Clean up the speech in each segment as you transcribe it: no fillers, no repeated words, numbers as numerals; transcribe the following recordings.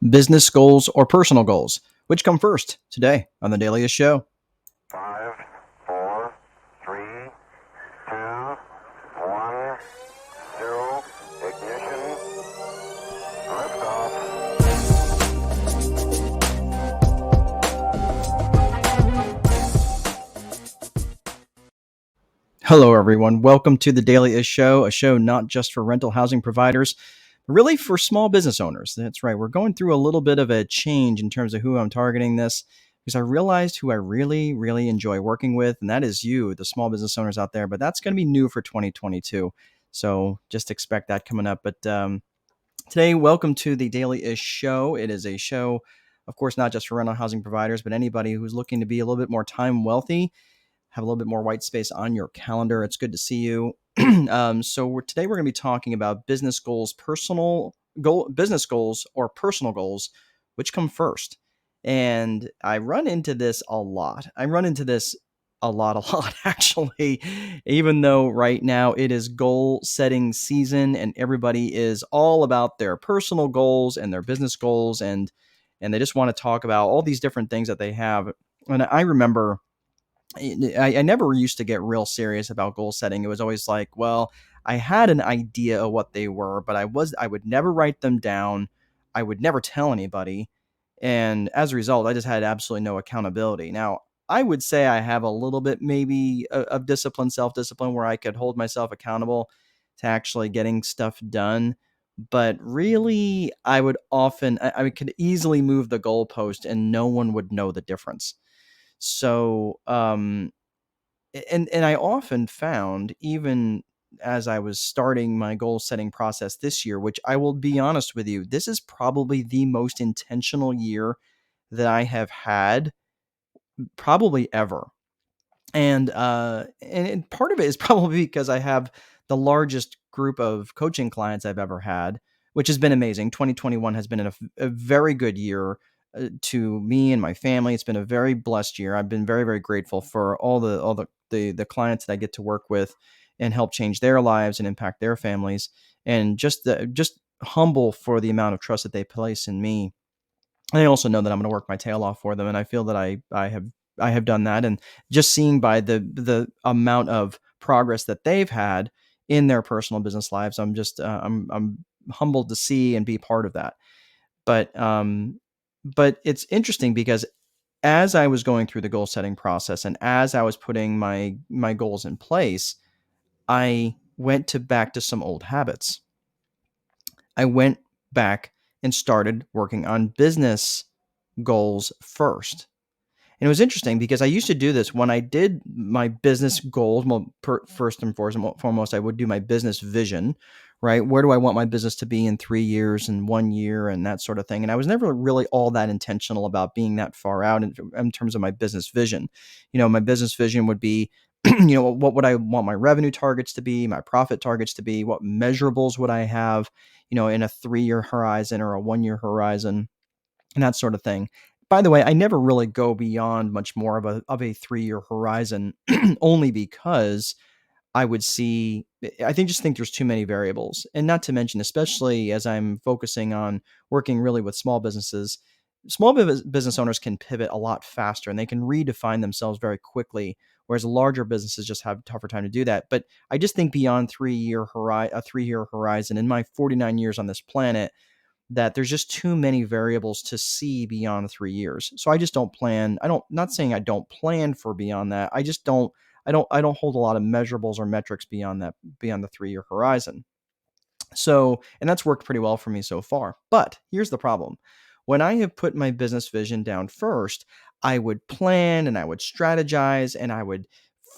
Business goals or personal goals? Which come first today on the Daily Show? Five, four, three, two, one, zero. Ignition. Liftoff. Hello, everyone. Welcome to the Daily Show, a show not just for rental housing providers, but really for small business owners. That's right. We're going through a little bit of a change in terms of who I'm targeting this because I realized who I really, really enjoy working with, and that is you, the small business owners out there. But that's going to be new for 2022. So just expect that coming up. But today, welcome to the Daily Show. It is a show, of course, not just for rental housing providers, but anybody who's looking to be a little bit more time wealthy, have a little bit more white space on your calendar. It's good to see you. Today we're going to be talking about business goals or personal goals, which come first. And I run into this a lot. I run into this a lot, actually, even though right now it is goal setting season and everybody is all about their personal goals and their business goals. And they just want to talk about all these different things that they have. And I remember I never used to get real serious about goal setting. It was always like, well, I had an idea of what they were, but I would never write them down. I would never tell anybody. And as a result, I just had absolutely no accountability. Now, I would say I have a little bit maybe of discipline, self-discipline, where I could hold myself accountable to actually getting stuff done. But really, I could easily move the goalpost and no one would know the difference. So, and I often found, even as I was starting my goal setting process this year, which I will be honest with you, this is probably the most intentional year that I have had probably ever. And part of it is probably because I have the largest group of coaching clients I've ever had, which has been amazing. 2021 has been a very good year to me and my family. It's been a very blessed year. I've been very, very grateful for all the clients that I get to work with and help change their lives and impact their families, and just humble for the amount of trust that they place in me. I also know that I'm going to work my tail off for them, and I feel that I have done that. And just seeing by the amount of progress that they've had in their personal business lives, I'm humbled to see and be part of that. But it's interesting because as I was going through the goal setting process and as I was putting my goals in place, I went to back to some old habits. I went back and started working on business goals first. And it was interesting because I used to do this when I did my business goals. Well, first and foremost, I would do my business vision, right? Where do I want my business to be in 3 years and 1 year and that sort of thing? And I was never really all that intentional about being that far out in terms of my business vision. My business vision would be, what would I want my revenue targets to be, my profit targets to be, what measurables would I have, in a 3 year horizon or a 1 year horizon, and that sort of thing. By the way, I never really go beyond much more of a 3 year horizon, only because I think there's too many variables, and not to mention, especially as I'm focusing on working really with small businesses. Business owners can pivot a lot faster and they can redefine themselves very quickly, whereas larger businesses just have a tougher time to do that. But I just think beyond a 3 year horizon in my 49 years on this planet, that there's just too many variables to see beyond 3 years. So I just don't plan. Not saying I don't plan for beyond that. I just don't. I don't hold a lot of measurables or metrics beyond that, beyond the 3 year horizon. So, and that's worked pretty well for me so far. But here's the problem. When I have put my business vision down first, I would plan and I would strategize and I would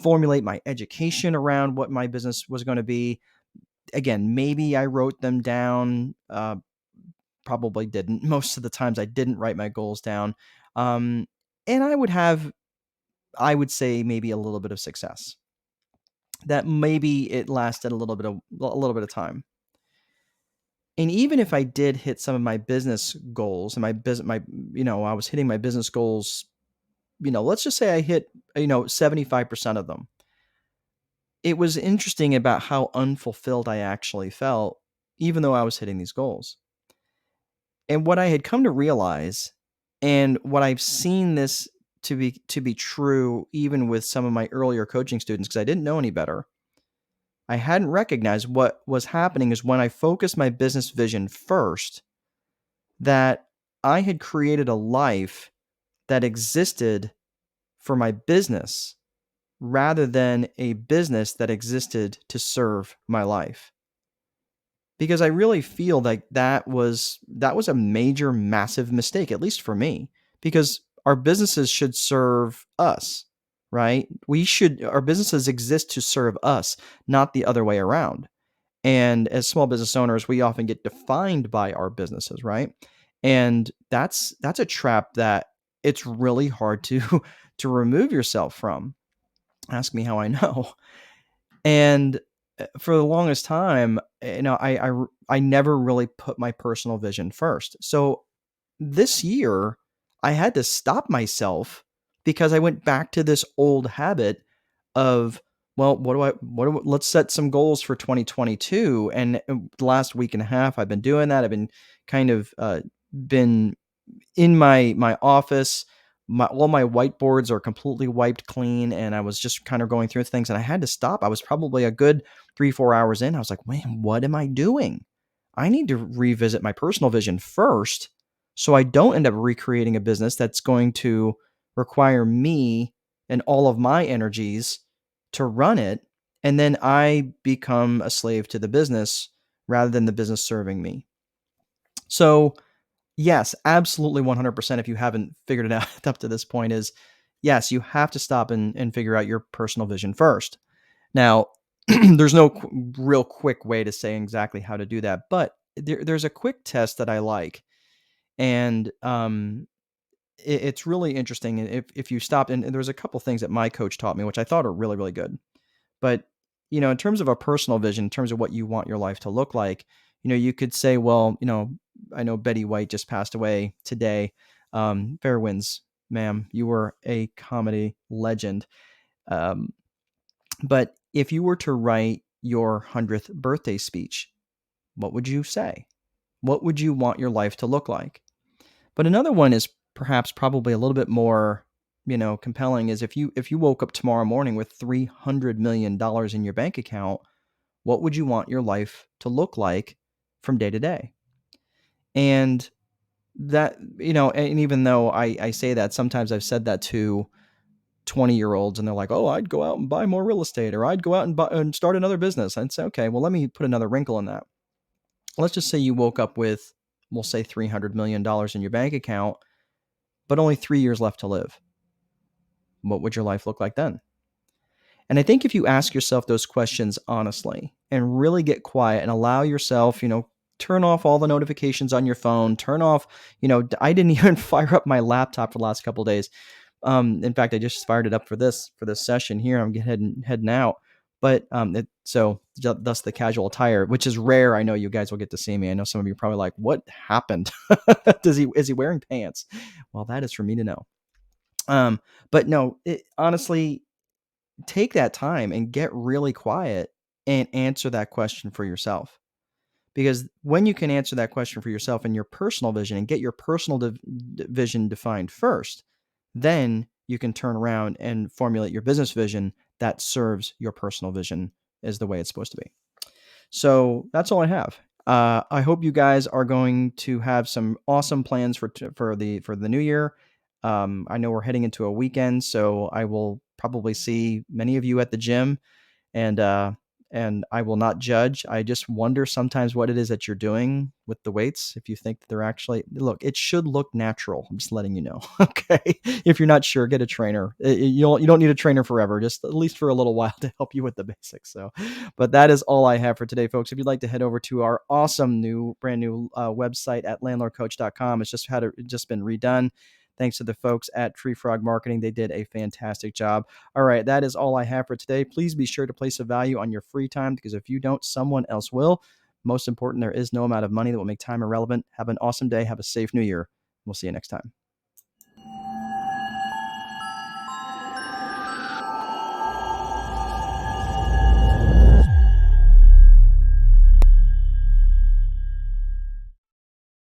formulate my education around what my business was going to be. Again, maybe I wrote them down. Probably didn't. Most of the times I didn't write my goals down. Um, and I would say maybe a little bit of success. That maybe it lasted a little bit of time. And even if I did hit some of my business goals and I was hitting my business goals, let's just say I hit, 75% of them. It was interesting about how unfulfilled I actually felt, even though I was hitting these goals. And what I had come to realize, and what I've seen this to be true even with some of my earlier coaching students, because I didn't know any better, I hadn't recognized what was happening is when I focused my business vision first, that I had created a life that existed for my business rather than a business that existed to serve my life. Because I really feel like that was a major, massive mistake, at least for me, because our businesses should serve us, right? Our businesses exist to serve us, not the other way around. And as small business owners, we often get defined by our businesses, right? And that's a trap that it's really hard to to remove yourself from. Ask me how I know. And for the longest time, I never really put my personal vision first. So this year, I had to stop myself because I went back to this old habit of, well, let's set some goals for 2022. And the last week and a half, I've been doing that. I've been kind of been in my office. All my whiteboards are completely wiped clean, and I was just kind of going through things, and I had to stop. I was probably a good 3-4 hours in. I was like, man, what am I doing? I need to revisit my personal vision first, so I don't end up recreating a business that's going to require me and all of my energies to run it, and then I become a slave to the business rather than the business serving me. So yes, absolutely 100%. If you haven't figured it out up to this point, is yes, you have to stop and figure out your personal vision first. Now, there's no real quick way to say exactly how to do that, but there's a quick test that I like. And it's really interesting. If you stop, and there's a couple things that my coach taught me, which I thought are really, really good. But, in terms of a personal vision, in terms of what you want your life to look like, you could say, well, I know Betty White just passed away today. Fair winds, ma'am. You were a comedy legend. Um, but if you were to write your 100th birthday speech, what would you say? What would you want your life to look like? But another one is perhaps probably a little bit more, compelling, is if you woke up tomorrow morning with $300 million in your bank account, what would you want your life to look like from day to day? And that, and even though I say that, sometimes I've said that to 20-year-olds and they're like, oh, I'd go out and buy more real estate, or I'd go out and start another business. I'd say, okay, well, let me put another wrinkle in that. Let's just say you woke up with, we'll say $300 million in your bank account, but only 3 years left to live. What would your life look like then? And I think if you ask yourself those questions honestly and really get quiet and allow yourself, turn off all the notifications on your phone, turn off, I didn't even fire up my laptop for the last couple of days. In fact, I just fired it up for this session here. I'm heading out, but thus the casual attire, which is rare. I know you guys will get to see me. I know some of you are probably like, "What happened? Is he wearing pants?" Well, that is for me to know. But no, honestly, take that time and get really quiet and answer that question for yourself. Because when you can answer that question for yourself and your personal vision and get your personal vision defined first, then you can turn around and formulate your business vision that serves your personal vision as the way it's supposed to be. So that's all I have. I hope you guys are going to have some awesome plans for the new year. I know we're heading into a weekend, so I will probably see many of you at the gym, and I will not judge. I just wonder sometimes what it is that you're doing with the weights. If you think that they're actually, look, it should look natural. I'm just letting you know. Okay, if you're not sure, get a trainer. You don't need a trainer forever, just at least for a little while to help you with the basics. So, but that is all I have for today, folks. If you'd like to head over to our awesome brand new website at landlordcoach.com, it's just been redone. Thanks to the folks at Tree Frog Marketing. They did a fantastic job. All right, that is all I have for today. Please be sure to place a value on your free time, because if you don't, someone else will. Most important, there is no amount of money that will make time irrelevant. Have an awesome day. Have a safe new year. We'll see you next time.